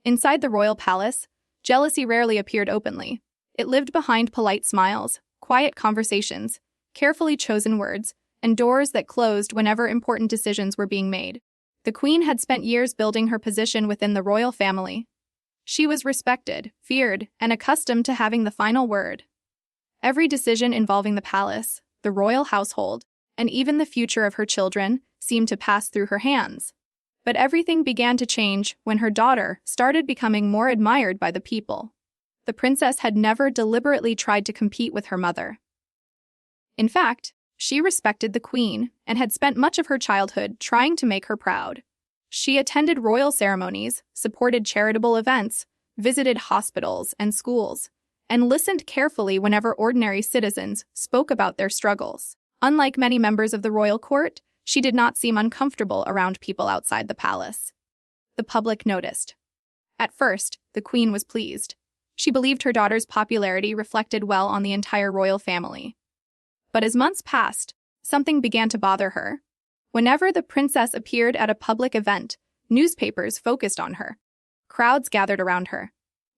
Inside the royal palace, jealousy rarely appeared openly. It lived behind polite smiles, quiet conversations, carefully chosen words, and doors that closed whenever important decisions were being made. The queen had spent years building her position within the royal family. She was respected, feared, and accustomed to having the final word. Every decision involving the palace, the royal household, and even the future of her children seemed to pass through her hands. But everything began to change when her daughter started becoming more admired by the people. The princess had never deliberately tried to compete with her mother. In fact, she respected the queen and had spent much of her childhood trying to make her proud. She attended royal ceremonies, supported charitable events, visited hospitals and schools, and listened carefully whenever ordinary citizens spoke about their struggles. Unlike many members of the royal court, she did not seem uncomfortable around people outside the palace. The public noticed. At first, the queen was pleased. She believed her daughter's popularity reflected well on the entire royal family. But as months passed, something began to bother her. Whenever the princess appeared at a public event, newspapers focused on her. Crowds gathered around her.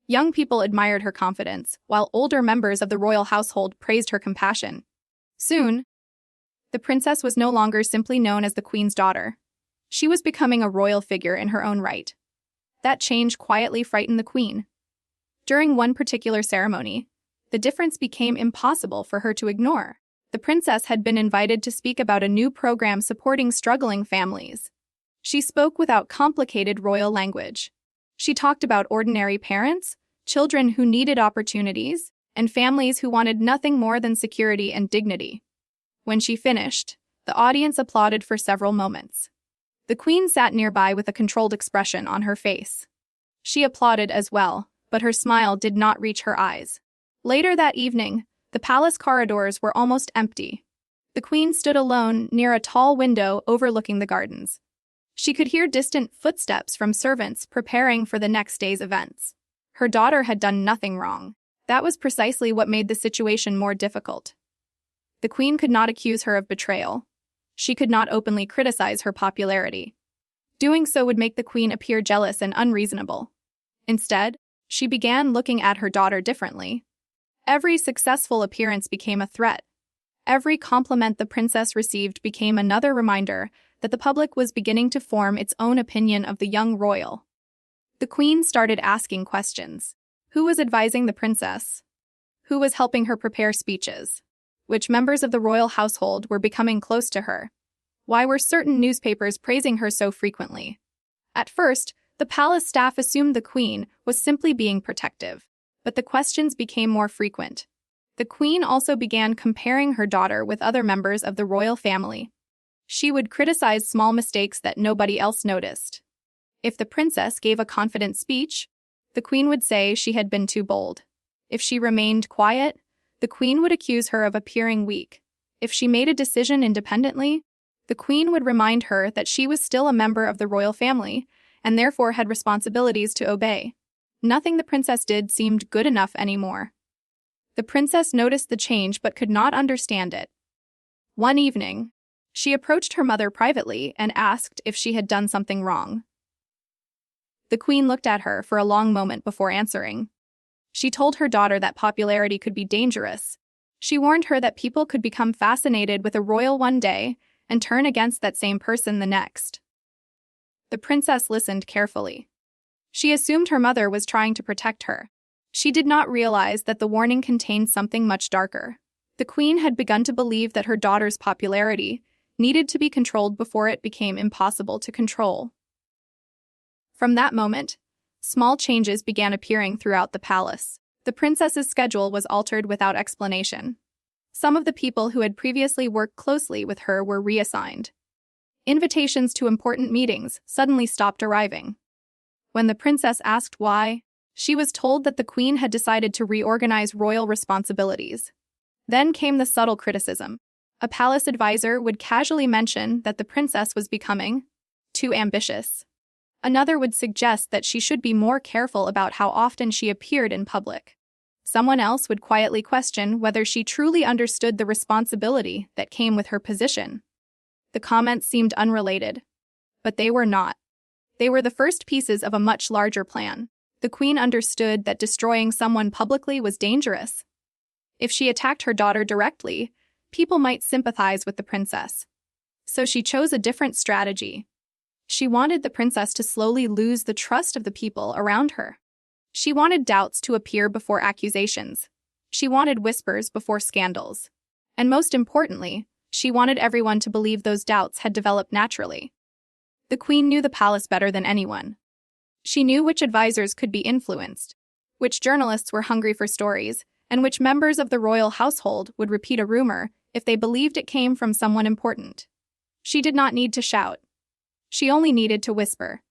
Young people admired her confidence, while older members of the royal household praised her compassion. Soon, the princess was no longer simply known as the queen's daughter. She was becoming a royal figure in her own right. That change quietly frightened the queen. During one particular ceremony, the difference became impossible for her to ignore. The princess had been invited to speak about a new program supporting struggling families. She spoke without complicated royal language. She talked about ordinary parents, children who needed opportunities, and families who wanted nothing more than security and dignity. When she finished, the audience applauded for several moments. The queen sat nearby with a controlled expression on her face. She applauded as well, but her smile did not reach her eyes. Later that evening, the palace corridors were almost empty. The queen stood alone near a tall window overlooking the gardens. She could hear distant footsteps from servants preparing for the next day's events. Her daughter had done nothing wrong. That was precisely what made the situation more difficult. The queen could not accuse her of betrayal. She could not openly criticize her popularity. Doing so would make the queen appear jealous and unreasonable. Instead, she began looking at her daughter differently. Every successful appearance became a threat. Every compliment the princess received became another reminder that the public was beginning to form its own opinion of the young royal. The queen started asking questions. Who was advising the princess? Who was helping her prepare speeches? Which members of the royal household were becoming close to her? Why were certain newspapers praising her so frequently? At first, the palace staff assumed the queen was simply being protective, but the questions became more frequent. The queen also began comparing her daughter with other members of the royal family. She would criticize small mistakes that nobody else noticed. If the princess gave a confident speech, the queen would say she had been too bold. If she remained quiet, the queen would accuse her of appearing weak. If she made a decision independently, the queen would remind her that she was still a member of the royal family and therefore had responsibilities to obey. Nothing the princess did seemed good enough anymore. The princess noticed the change but could not understand it. One evening, she approached her mother privately and asked if she had done something wrong. The queen looked at her for a long moment before answering. She told her daughter that popularity could be dangerous. She warned her that people could become fascinated with a royal one day and turn against that same person the next. The princess listened carefully. She assumed her mother was trying to protect her. She did not realize that the warning contained something much darker. The queen had begun to believe that her daughter's popularity needed to be controlled before it became impossible to control. From that moment, small changes began appearing throughout the palace. The princess's schedule was altered without explanation. Some of the people who had previously worked closely with her were reassigned. Invitations to important meetings suddenly stopped arriving. When the princess asked why, she was told that the queen had decided to reorganize royal responsibilities. Then came the subtle criticism. A palace advisor would casually mention that the princess was becoming too ambitious. Another would suggest that she should be more careful about how often she appeared in public. Someone else would quietly question whether she truly understood the responsibility that came with her position. The comments seemed unrelated, but they were not. They were the first pieces of a much larger plan. The queen understood that destroying someone publicly was dangerous. If she attacked her daughter directly, people might sympathize with the princess. So she chose a different strategy. She wanted the princess to slowly lose the trust of the people around her. She wanted doubts to appear before accusations. She wanted whispers before scandals. And most importantly, she wanted everyone to believe those doubts had developed naturally. The queen knew the palace better than anyone. She knew which advisors could be influenced, which journalists were hungry for stories, and which members of the royal household would repeat a rumor if they believed it came from someone important. She did not need to shout. She only needed to whisper.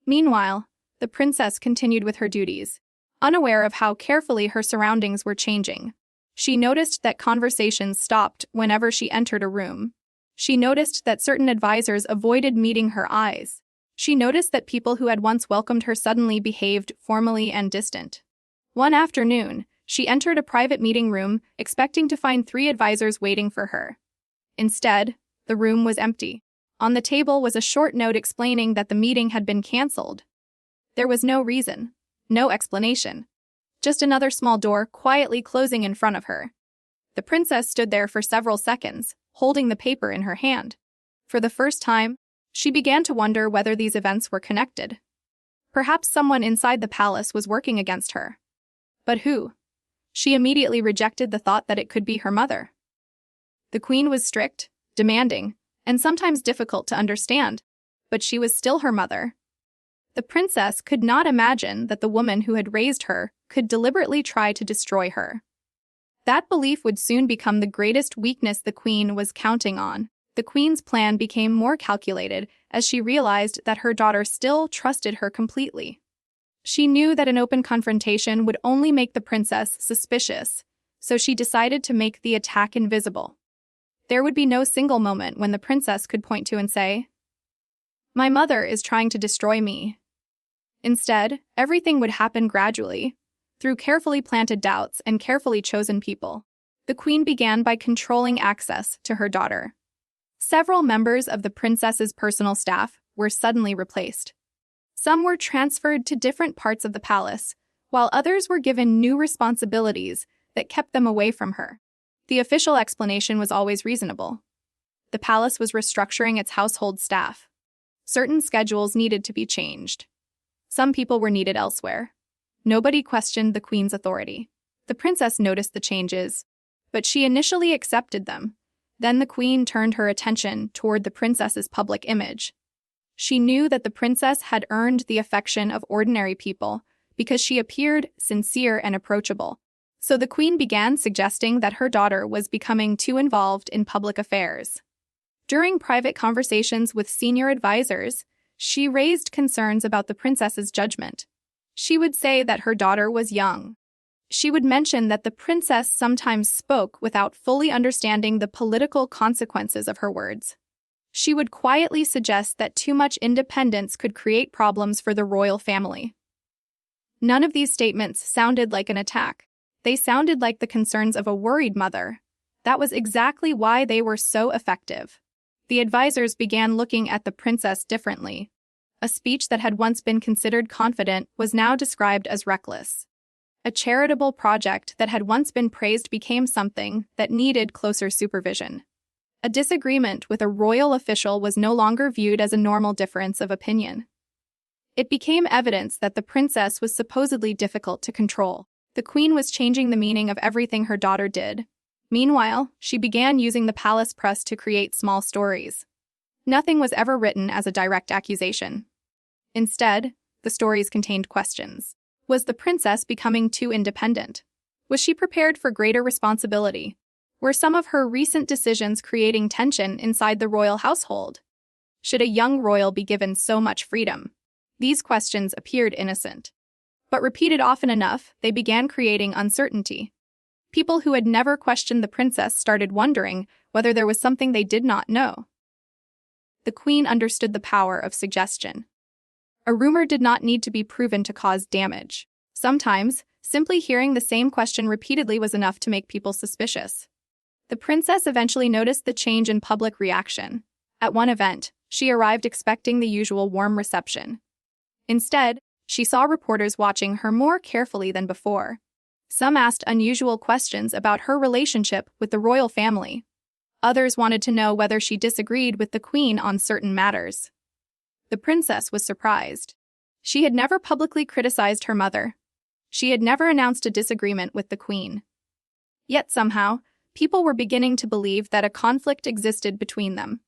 Meanwhile, the princess continued with her duties, unaware of how carefully her surroundings were changing. She noticed that conversations stopped whenever she entered a room. She noticed that certain advisors avoided meeting her eyes. She noticed that people who had once welcomed her suddenly behaved formally and distant. One afternoon, she entered a private meeting room, expecting to find 3 advisors waiting for her. Instead, the room was empty. On the table was a short note explaining that the meeting had been canceled. There was no reason, no explanation. Just another small door quietly closing in front of her. The princess stood there for several seconds, holding the paper in her hand. For the first time, she began to wonder whether these events were connected. Perhaps someone inside the palace was working against her. But who? She immediately rejected the thought that it could be her mother. The queen was strict, demanding, and sometimes difficult to understand, but she was still her mother. The princess could not imagine that the woman who had raised her could deliberately try to destroy her. That belief would soon become the greatest weakness the queen was counting on. The queen's plan became more calculated as she realized that her daughter still trusted her completely. She knew that an open confrontation would only make the princess suspicious, so she decided to make the attack invisible. There would be no single moment when the princess could point to and say, "My mother is trying to destroy me." Instead, everything would happen gradually, through carefully planted doubts and carefully chosen people. The queen began by controlling access to her daughter. Several members of the princess's personal staff were suddenly replaced. Some were transferred to different parts of the palace, while others were given new responsibilities that kept them away from her. The official explanation was always reasonable. The palace was restructuring its household staff. Certain schedules needed to be changed. Some people were needed elsewhere. Nobody questioned the queen's authority. The princess noticed the changes, but she initially accepted them. Then the queen turned her attention toward the princess's public image. She knew that the princess had earned the affection of ordinary people because she appeared sincere and approachable. So the queen began suggesting that her daughter was becoming too involved in public affairs. During private conversations with senior advisors, she raised concerns about the princess's judgment. She would say that her daughter was young. She would mention that the princess sometimes spoke without fully understanding the political consequences of her words. She would quietly suggest that too much independence could create problems for the royal family. None of these statements sounded like an attack. They sounded like the concerns of a worried mother. That was exactly why they were so effective. The advisors began looking at the princess differently. A speech that had once been considered confident was now described as reckless. A charitable project that had once been praised became something that needed closer supervision. A disagreement with a royal official was no longer viewed as a normal difference of opinion. It became evidence that the princess was supposedly difficult to control. The queen was changing the meaning of everything her daughter did. Meanwhile, she began using the palace press to create small stories. Nothing was ever written as a direct accusation. Instead, the stories contained questions. Was the princess becoming too independent? Was she prepared for greater responsibility? Were some of her recent decisions creating tension inside the royal household? Should a young royal be given so much freedom? These questions appeared innocent. But repeated often enough, they began creating uncertainty. People who had never questioned the princess started wondering whether there was something they did not know. The queen understood the power of suggestion. A rumor did not need to be proven to cause damage. Sometimes, simply hearing the same question repeatedly was enough to make people suspicious. The princess eventually noticed the change in public reaction. At one event, she arrived expecting the usual warm reception. Instead, She saw reporters watching her more carefully than before. Some asked unusual questions about her relationship with the royal family. Others wanted to know whether she disagreed with the queen on certain matters. The princess was surprised. She had never publicly criticized her mother. She had never announced a disagreement with the queen. Yet somehow, people were beginning to believe that a conflict existed between them.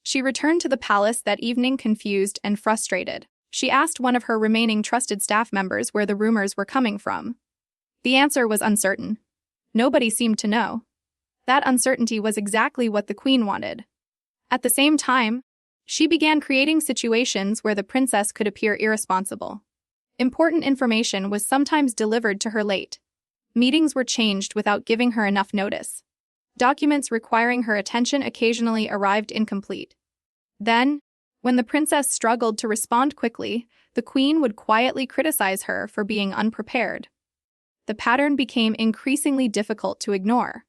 She returned to the palace that evening confused and frustrated. She asked one of her remaining trusted staff members where the rumors were coming from. The answer was uncertain. Nobody seemed to know. That uncertainty was exactly what the queen wanted. At the same time, she began creating situations where the princess could appear irresponsible. Important information was sometimes delivered to her late. Meetings were changed without giving her enough notice. Documents requiring her attention occasionally arrived incomplete. Then, when the princess struggled to respond quickly, the queen would quietly criticize her for being unprepared. The pattern became increasingly difficult to ignore.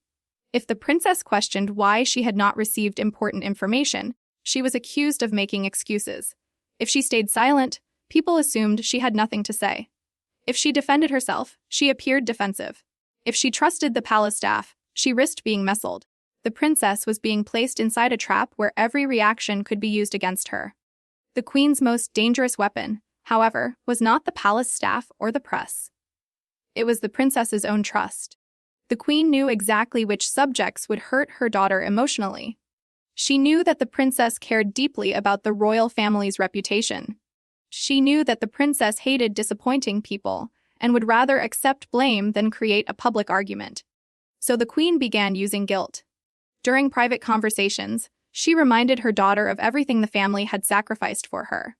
If the princess questioned why she had not received important information, she was accused of making excuses. If she stayed silent, people assumed she had nothing to say. If she defended herself, she appeared defensive. If she trusted the palace staff, she risked being messled. The princess was being placed inside a trap where every reaction could be used against her. The queen's most dangerous weapon, however, was not the palace staff or the press. It was the princess's own trust. The queen knew exactly which subjects would hurt her daughter emotionally. She knew that the princess cared deeply about the royal family's reputation. She knew that the princess hated disappointing people and would rather accept blame than create a public argument. So the queen began using guilt. During private conversations, she reminded her daughter of everything the family had sacrificed for her.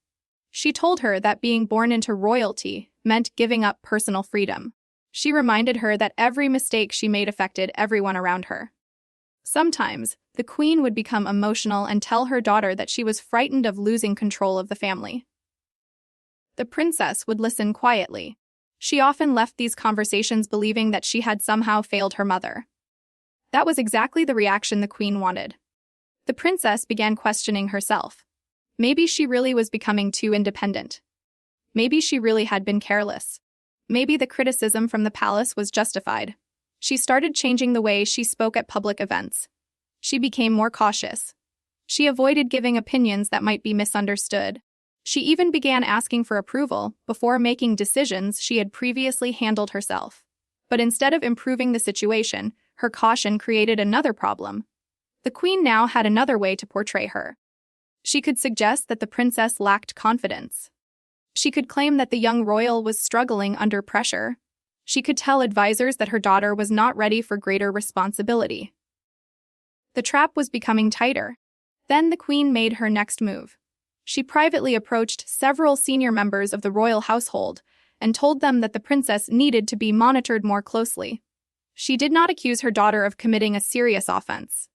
She told her that being born into royalty meant giving up personal freedom. She reminded her that every mistake she made affected everyone around her. Sometimes, the queen would become emotional and tell her daughter that she was frightened of losing control of the family. The princess would listen quietly. She often left these conversations believing that she had somehow failed her mother. That was exactly the reaction the queen wanted. The princess began questioning herself. Maybe she really was becoming too independent. Maybe she really had been careless. Maybe the criticism from the palace was justified. She started changing the way she spoke at public events. She became more cautious. She avoided giving opinions that might be misunderstood. She even began asking for approval before making decisions she had previously handled herself. But instead of improving the situation, her caution created another problem. The queen now had another way to portray her. She could suggest that the princess lacked confidence. She could claim that the young royal was struggling under pressure. She could tell advisors that her daughter was not ready for greater responsibility. The trap was becoming tighter. Then the queen made her next move. She privately approached several senior members of the royal household and told them that the princess needed to be monitored more closely. She did not accuse her daughter of committing a serious offense.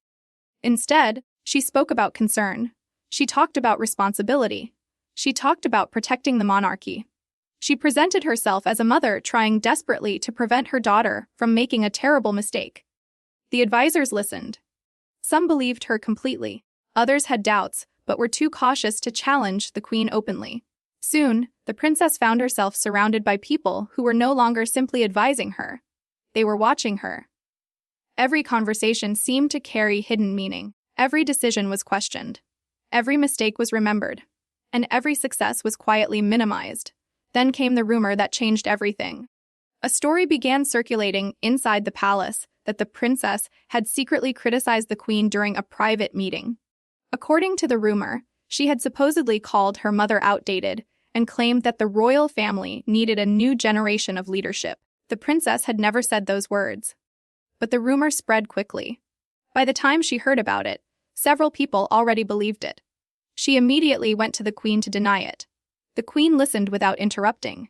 Instead, she spoke about concern. She talked about responsibility. She talked about protecting the monarchy. She presented herself as a mother trying desperately to prevent her daughter from making a terrible mistake. The advisors listened. Some believed her completely. Others had doubts, but were too cautious to challenge the queen openly. Soon, the princess found herself surrounded by people who were no longer simply advising her. They were watching her. Every conversation seemed to carry hidden meaning. Every decision was questioned. Every mistake was remembered. And every success was quietly minimized. Then came the rumor that changed everything. A story began circulating inside the palace that the princess had secretly criticized the queen during a private meeting. According to the rumor, she had supposedly called her mother outdated and claimed that the royal family needed a new generation of leadership. The princess had never said those words. But the rumor spread quickly. By the time she heard about it, several people already believed it. She immediately went to the queen to deny it. The queen listened without interrupting.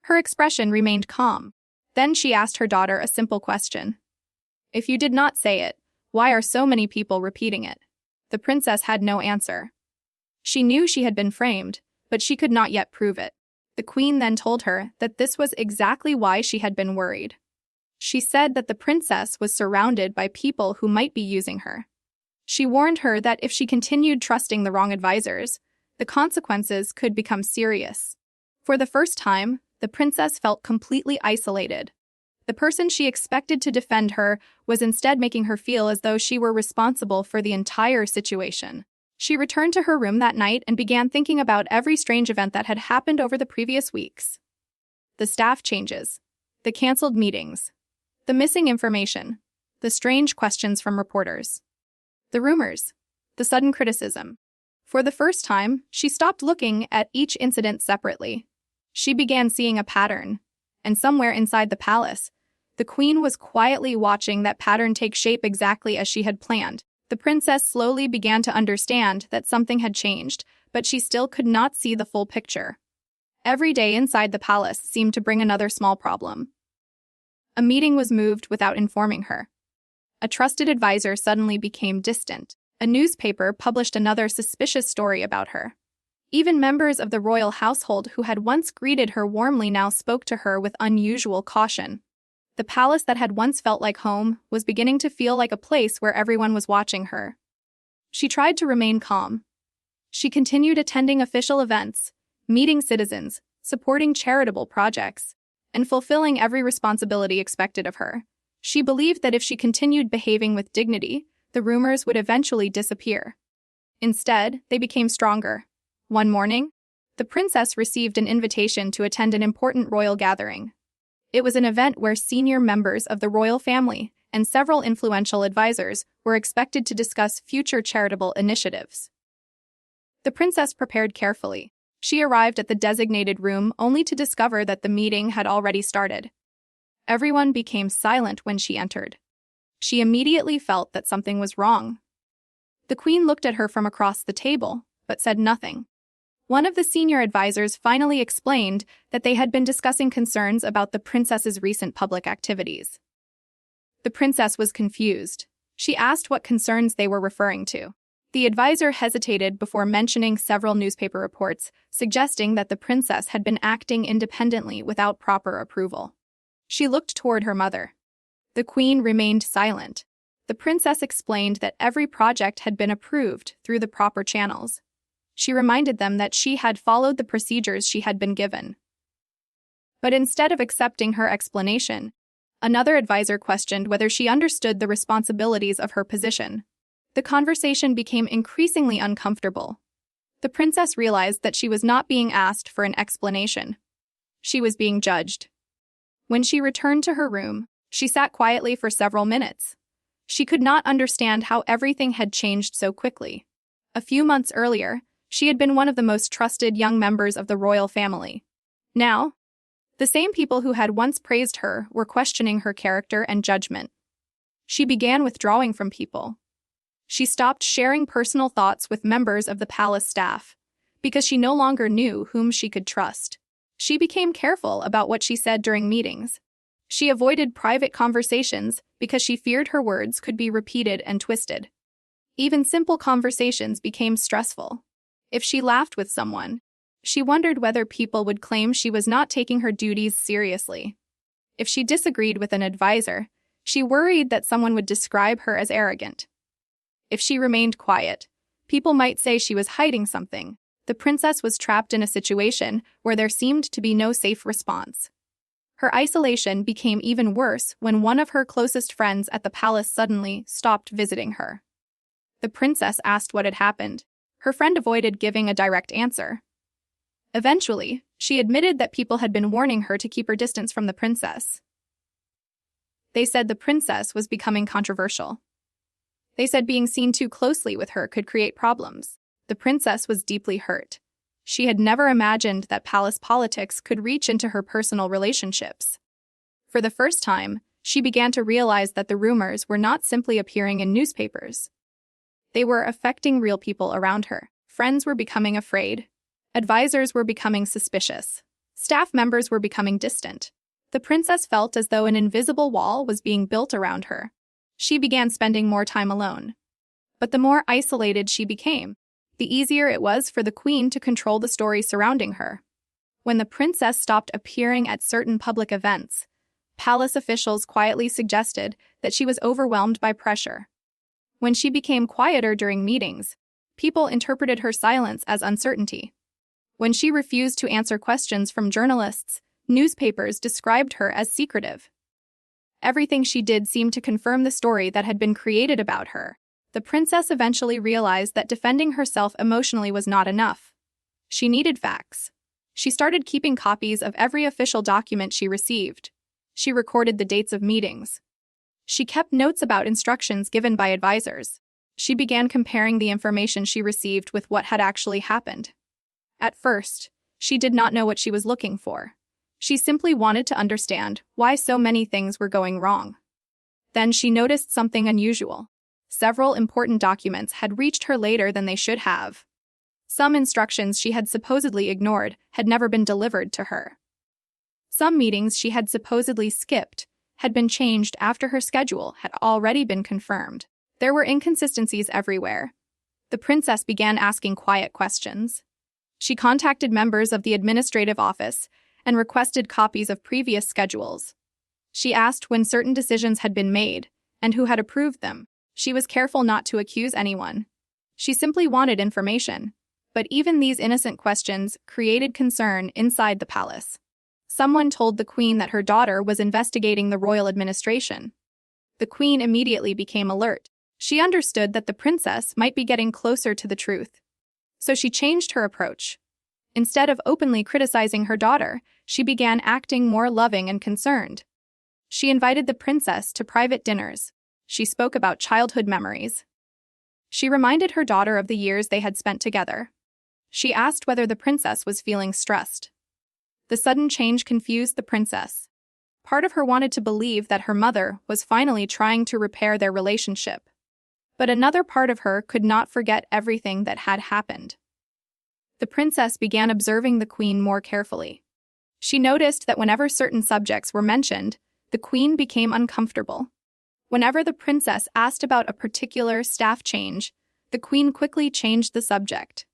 Her expression remained calm. Then she asked her daughter a simple question. If you did not say it, why are so many people repeating it? The princess had no answer. She knew she had been framed, but she could not yet prove it. The queen then told her that this was exactly why she had been worried. She said that the princess was surrounded by people who might be using her. She warned her that if she continued trusting the wrong advisors, the consequences could become serious. For the first time, the princess felt completely isolated. The person she expected to defend her was instead making her feel as though she were responsible for the entire situation. She returned to her room that night and began thinking about every strange event that had happened over the previous weeks. The staff changes, the canceled meetings, the missing information, the strange questions from reporters, the rumors, the sudden criticism. For the first time, she stopped looking at each incident separately. She began seeing a pattern, and somewhere inside the palace, the queen was quietly watching that pattern take shape exactly as she had planned. The princess slowly began to understand that something had changed, but she still could not see the full picture. Every day inside the palace seemed to bring another small problem. A meeting was moved without informing her. A trusted advisor suddenly became distant. A newspaper published another suspicious story about her. Even members of the royal household who had once greeted her warmly now spoke to her with unusual caution. The palace that had once felt like home was beginning to feel like a place where everyone was watching her. She tried to remain calm. She continued attending official events, meeting citizens, supporting charitable projects, and fulfilling every responsibility expected of her. She believed that if she continued behaving with dignity, the rumors would eventually disappear. Instead, they became stronger. One morning, the princess received an invitation to attend an important royal gathering. It was an event where senior members of the royal family and several influential advisors were expected to discuss future charitable initiatives. The princess prepared carefully. She arrived at the designated room only to discover that the meeting had already started. Everyone became silent when she entered. She immediately felt that something was wrong. The queen looked at her from across the table, but said nothing. One of the senior advisors finally explained that they had been discussing concerns about the princess's recent public activities. The princess was confused. She asked what concerns they were referring to. The advisor hesitated before mentioning several newspaper reports, suggesting that the princess had been acting independently without proper approval. She looked toward her mother. The queen remained silent. The princess explained that every project had been approved through the proper channels. She reminded them that she had followed the procedures she had been given. But instead of accepting her explanation, another advisor questioned whether she understood the responsibilities of her position. The conversation became increasingly uncomfortable. The princess realized that she was not being asked for an explanation. She was being judged. When she returned to her room, she sat quietly for several minutes. She could not understand how everything had changed so quickly. A few months earlier, she had been one of the most trusted young members of the royal family. Now, the same people who had once praised her were questioning her character and judgment. She began withdrawing from people. She stopped sharing personal thoughts with members of the palace staff because she no longer knew whom she could trust. She became careful about what she said during meetings. She avoided private conversations because she feared her words could be repeated and twisted. Even simple conversations became stressful. If she laughed with someone, she wondered whether people would claim she was not taking her duties seriously. If she disagreed with an advisor, she worried that someone would describe her as arrogant. If she remained quiet, people might say she was hiding something. The princess was trapped in a situation where there seemed to be no safe response. Her isolation became even worse when one of her closest friends at the palace suddenly stopped visiting her. The princess asked what had happened. Her friend avoided giving a direct answer. Eventually, she admitted that people had been warning her to keep her distance from the princess. They said the princess was becoming controversial. They said being seen too closely with her could create problems. The princess was deeply hurt. She had never imagined that palace politics could reach into her personal relationships. For the first time, she began to realize that the rumors were not simply appearing in newspapers. They were affecting real people around her. Friends were becoming afraid. Advisors were becoming suspicious. Staff members were becoming distant. The princess felt as though an invisible wall was being built around her. She began spending more time alone. But the more isolated she became, the easier it was for the queen to control the story surrounding her. When the princess stopped appearing at certain public events, palace officials quietly suggested that she was overwhelmed by pressure. When she became quieter during meetings, people interpreted her silence as uncertainty. When she refused to answer questions from journalists, newspapers described her as secretive. Everything she did seemed to confirm the story that had been created about her. The princess eventually realized that defending herself emotionally was not enough. She needed facts. She started keeping copies of every official document she received. She recorded the dates of meetings. She kept notes about instructions given by advisors. She began comparing the information she received with what had actually happened. At first, she did not know what she was looking for. She simply wanted to understand why so many things were going wrong. Then she noticed something unusual. Several important documents had reached her later than they should have. Some instructions she had supposedly ignored had never been delivered to her. Some meetings she had supposedly skipped had been changed after her schedule had already been confirmed. There were inconsistencies everywhere. The princess began asking quiet questions. She contacted members of the administrative office and requested copies of previous schedules. She asked when certain decisions had been made and who had approved them. She was careful not to accuse anyone. She simply wanted information. But even these innocent questions created concern inside the palace. Someone told the queen that her daughter was investigating the royal administration. The queen immediately became alert. She understood that the princess might be getting closer to the truth. So she changed her approach. Instead of openly criticizing her daughter, she began acting more loving and concerned. She invited the princess to private dinners. She spoke about childhood memories. She reminded her daughter of the years they had spent together. She asked whether the princess was feeling stressed. The sudden change confused the princess. Part of her wanted to believe that her mother was finally trying to repair their relationship. But another part of her could not forget everything that had happened. The princess began observing the queen more carefully. She noticed that whenever certain subjects were mentioned, the queen became uncomfortable. Whenever the princess asked about a particular staff change, the queen quickly changed the subject.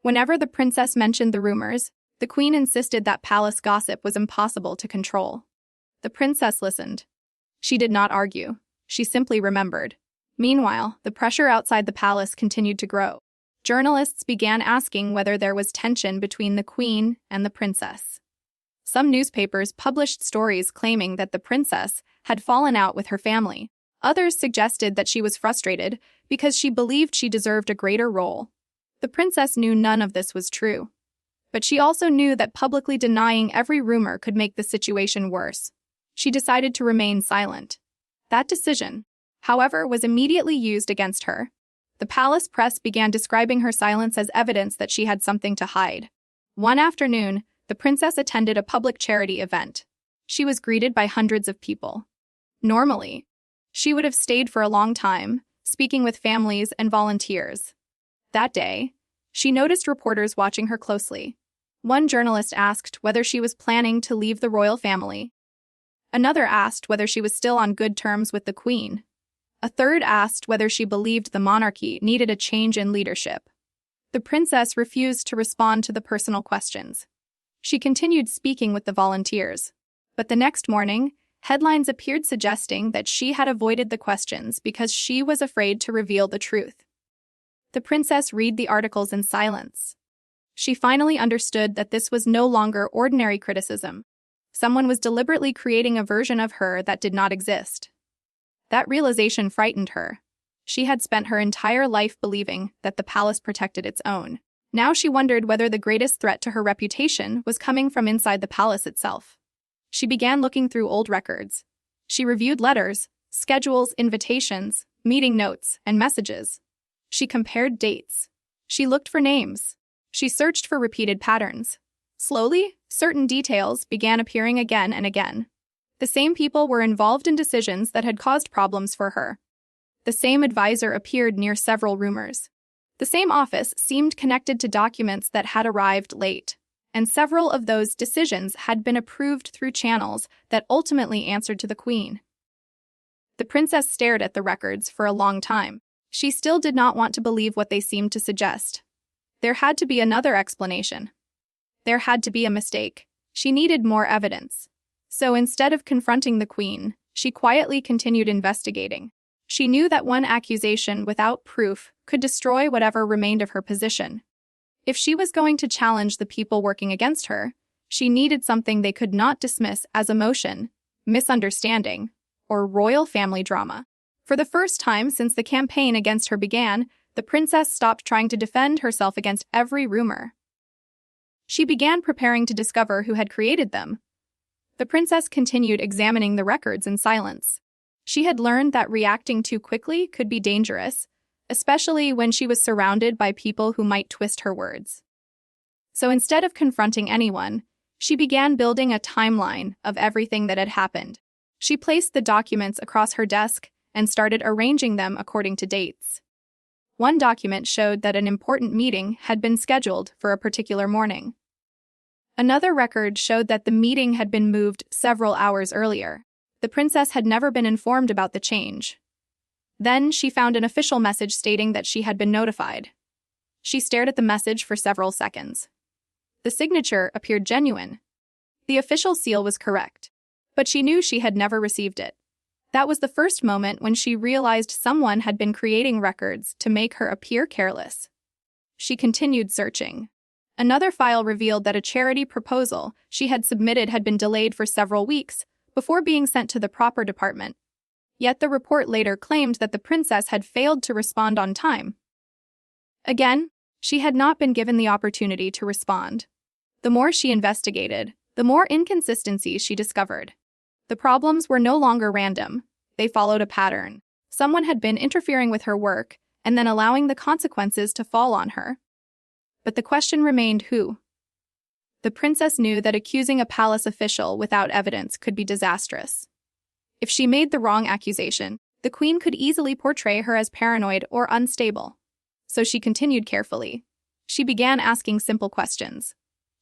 Whenever the princess mentioned the rumors, the queen insisted that palace gossip was impossible to control. The princess listened. She did not argue. She simply remembered. Meanwhile, the pressure outside the palace continued to grow. Journalists began asking whether there was tension between the queen and the princess. Some newspapers published stories claiming that the princess had fallen out with her family. Others suggested that she was frustrated because she believed she deserved a greater role. The princess knew none of this was true. But she also knew that publicly denying every rumor could make the situation worse. She decided to remain silent. That decision, however, was immediately used against her. The palace press began describing her silence as evidence that she had something to hide. One afternoon, the princess attended a public charity event. She was greeted by hundreds of people. Normally, she would have stayed for a long time, speaking with families and volunteers. That day, she noticed reporters watching her closely. One journalist asked whether she was planning to leave the royal family. Another asked whether she was still on good terms with the queen. A third asked whether she believed the monarchy needed a change in leadership. The princess refused to respond to the personal questions. She continued speaking with the volunteers. But the next morning, headlines appeared suggesting that she had avoided the questions because she was afraid to reveal the truth. The princess read the articles in silence. She finally understood that this was no longer ordinary criticism. Someone was deliberately creating a version of her that did not exist. That realization frightened her. She had spent her entire life believing that the palace protected its own. Now she wondered whether the greatest threat to her reputation was coming from inside the palace itself. She began looking through old records. She reviewed letters, schedules, invitations, meeting notes, and messages. She compared dates. She looked for names. She searched for repeated patterns. Slowly, certain details began appearing again and again. The same people were involved in decisions that had caused problems for her. The same advisor appeared near several rumors. The same office seemed connected to documents that had arrived late, and several of those decisions had been approved through channels that ultimately answered to the queen. The princess stared at the records for a long time. She still did not want to believe what they seemed to suggest. There had to be another explanation. There had to be a mistake. She needed more evidence. So instead of confronting the queen, she quietly continued investigating. She knew that one accusation without proof could destroy whatever remained of her position. If she was going to challenge the people working against her, she needed something they could not dismiss as emotion, misunderstanding, or royal family drama. For the first time since the campaign against her began, the princess stopped trying to defend herself against every rumor. She began preparing to discover who had created them. The princess continued examining the records in silence. She had learned that reacting too quickly could be dangerous, especially when she was surrounded by people who might twist her words. So instead of confronting anyone, she began building a timeline of everything that had happened. She placed the documents across her desk and started arranging them according to dates. One document showed that an important meeting had been scheduled for a particular morning. Another record showed that the meeting had been moved several hours earlier. The princess had never been informed about the change. Then she found an official message stating that she had been notified. She stared at the message for several seconds. The signature appeared genuine. The official seal was correct, but she knew she had never received it. That was the first moment when she realized someone had been creating records to make her appear careless. She continued searching. Another file revealed that a charity proposal she had submitted had been delayed for several weeks before being sent to the proper department. Yet the report later claimed that the princess had failed to respond on time. Again, she had not been given the opportunity to respond. The more she investigated, the more inconsistencies she discovered. The problems were no longer random. They followed a pattern. Someone had been interfering with her work and then allowing the consequences to fall on her. But the question remained who? The princess knew that accusing a palace official without evidence could be disastrous. If she made the wrong accusation, the queen could easily portray her as paranoid or unstable. So she continued carefully. She began asking simple questions.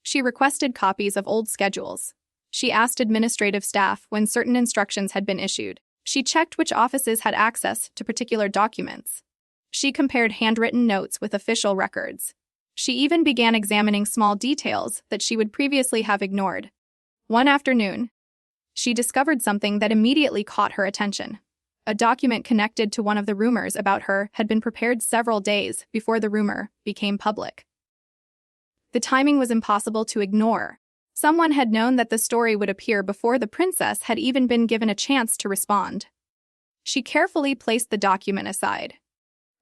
She requested copies of old schedules. She asked administrative staff when certain instructions had been issued. She checked which offices had access to particular documents. She compared handwritten notes with official records. She even began examining small details that she would previously have ignored. One afternoon, she discovered something that immediately caught her attention. A document connected to one of the rumors about her had been prepared several days before the rumor became public. The timing was impossible to ignore. Someone had known that the story would appear before the princess had even been given a chance to respond. She carefully placed the document aside.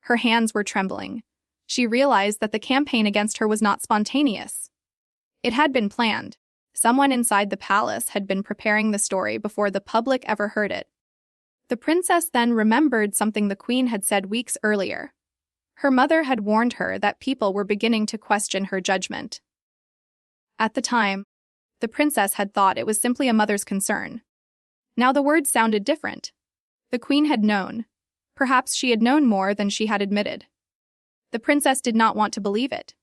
Her hands were trembling. She realized that the campaign against her was not spontaneous. It had been planned. Someone inside the palace had been preparing the story before the public ever heard it. The princess then remembered something the queen had said weeks earlier. Her mother had warned her that people were beginning to question her judgment. At the time, the princess had thought it was simply a mother's concern. Now the words sounded different. The queen had known. Perhaps she had known more than she had admitted. The princess did not want to believe it.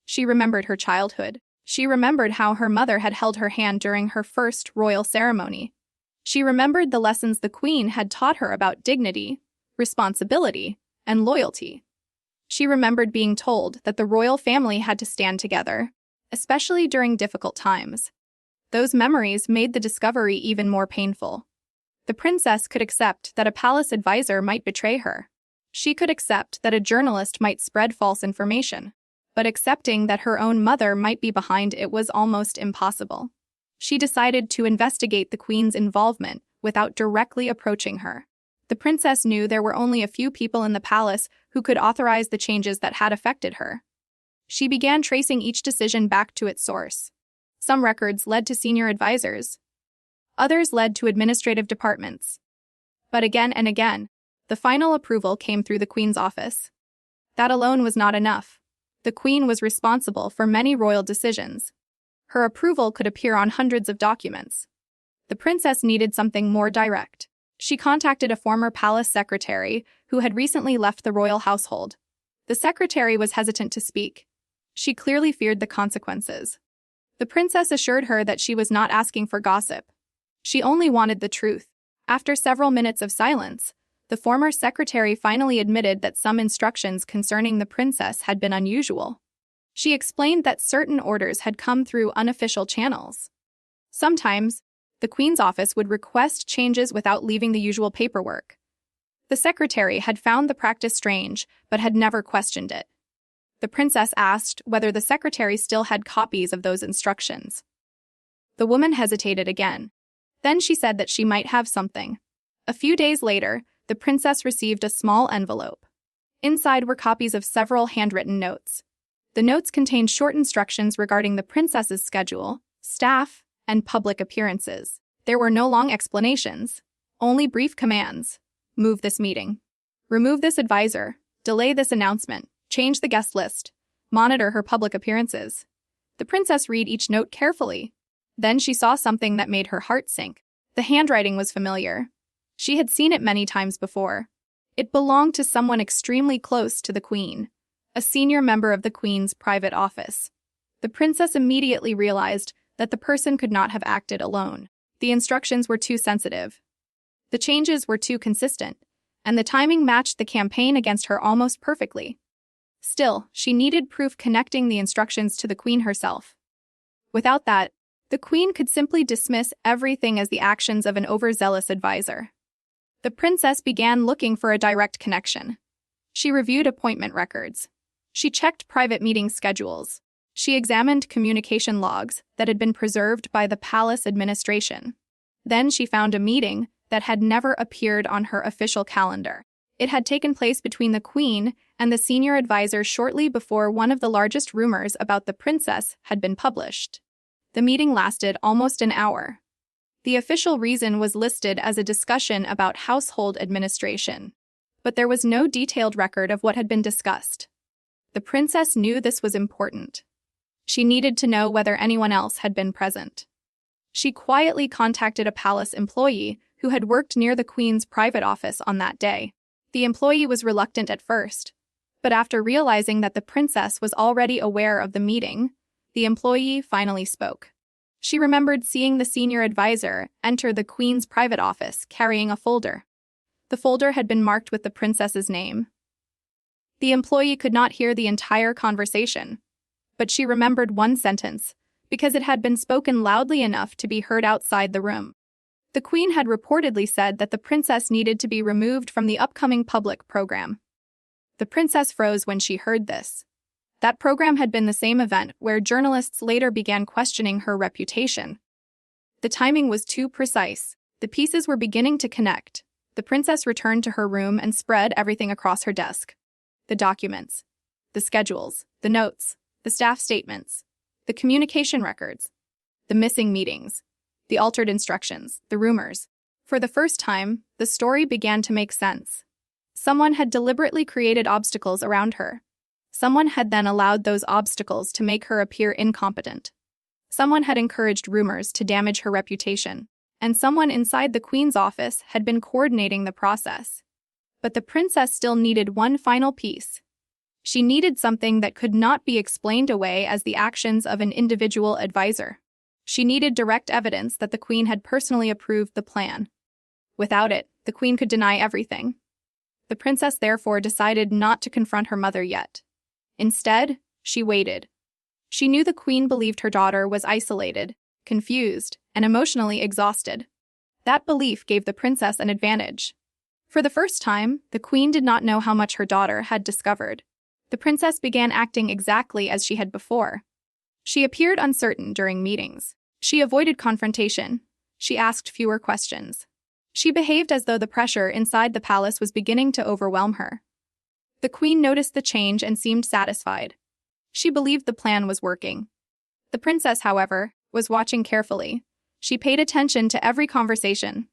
She remembered her childhood. She remembered how her mother had held her hand during her first royal ceremony. She remembered the lessons the queen had taught her about dignity, responsibility, and loyalty. She remembered being told that the royal family had to stand together, especially during difficult times. Those memories made the discovery even more painful. The princess could accept that a palace advisor might betray her. She could accept that a journalist might spread false information. But accepting that her own mother might be behind it was almost impossible. She decided to investigate the queen's involvement without directly approaching her. The princess knew there were only a few people in the palace who could authorize the changes that had affected her. She began tracing each decision back to its source. Some records led to senior advisors. Others led to administrative departments. But again and again, the final approval came through the queen's office. That alone was not enough. The queen was responsible for many royal decisions. Her approval could appear on hundreds of documents. The princess needed something more direct. She contacted a former palace secretary who had recently left the royal household. The secretary was hesitant to speak. She clearly feared the consequences. The princess assured her that she was not asking for gossip. She only wanted the truth. After several minutes of silence, the former secretary finally admitted that some instructions concerning the princess had been unusual. She explained that certain orders had come through unofficial channels. Sometimes, the queen's office would request changes without leaving the usual paperwork. The secretary had found the practice strange, but had never questioned it. The princess asked whether the secretary still had copies of those instructions. The woman hesitated again. Then she said that she might have something. A few days later, the princess received a small envelope. Inside were copies of several handwritten notes. The notes contained short instructions regarding the princess's schedule, staff, and public appearances. There were no long explanations, only brief commands. Move this meeting. Remove this advisor. Delay this announcement. Change the guest list. Monitor her public appearances. The princess read each note carefully. Then she saw something that made her heart sink. The handwriting was familiar. She had seen it many times before. It belonged to someone extremely close to the queen, a senior member of the queen's private office. The princess immediately realized that the person could not have acted alone. The instructions were too sensitive. The changes were too consistent, and the timing matched the campaign against her almost perfectly. Still, she needed proof connecting the instructions to the queen herself. Without that, the queen could simply dismiss everything as the actions of an overzealous advisor. The princess began looking for a direct connection. She reviewed appointment records. She checked private meeting schedules. She examined communication logs that had been preserved by the palace administration. Then she found a meeting that had never appeared on her official calendar. It had taken place between the queen and the senior advisor shortly before one of the largest rumors about the princess had been published. The meeting lasted almost an hour. The official reason was listed as a discussion about household administration, but there was no detailed record of what had been discussed. The princess knew this was important. She needed to know whether anyone else had been present. She quietly contacted a palace employee who had worked near the queen's private office on that day. The employee was reluctant at first, but after realizing that the princess was already aware of the meeting, the employee finally spoke. She remembered seeing the senior advisor enter the queen's private office carrying a folder. The folder had been marked with the princess's name. The employee could not hear the entire conversation, but she remembered one sentence because it had been spoken loudly enough to be heard outside the room. The queen had reportedly said that the princess needed to be removed from the upcoming public program. The princess froze when she heard this. That program had been the same event where journalists later began questioning her reputation. The timing was too precise. The pieces were beginning to connect. The princess returned to her room and spread everything across her desk. The documents, the schedules, the notes, the staff statements, the communication records, the missing meetings, the altered instructions, the rumors. For the first time, the story began to make sense. Someone had deliberately created obstacles around her. Someone had then allowed those obstacles to make her appear incompetent. Someone had encouraged rumors to damage her reputation, and someone inside the queen's office had been coordinating the process. But the princess still needed one final piece. She needed something that could not be explained away as the actions of an individual advisor. She needed direct evidence that the queen had personally approved the plan. Without it, the queen could deny everything. The princess therefore decided not to confront her mother yet. Instead, she waited. She knew the queen believed her daughter was isolated, confused, and emotionally exhausted. That belief gave the princess an advantage. For the first time, the queen did not know how much her daughter had discovered. The princess began acting exactly as she had before. She appeared uncertain during meetings. She avoided confrontation. She asked fewer questions. She behaved as though the pressure inside the palace was beginning to overwhelm her. The queen noticed the change and seemed satisfied. She believed the plan was working. The princess, however, was watching carefully. She paid attention to every conversation,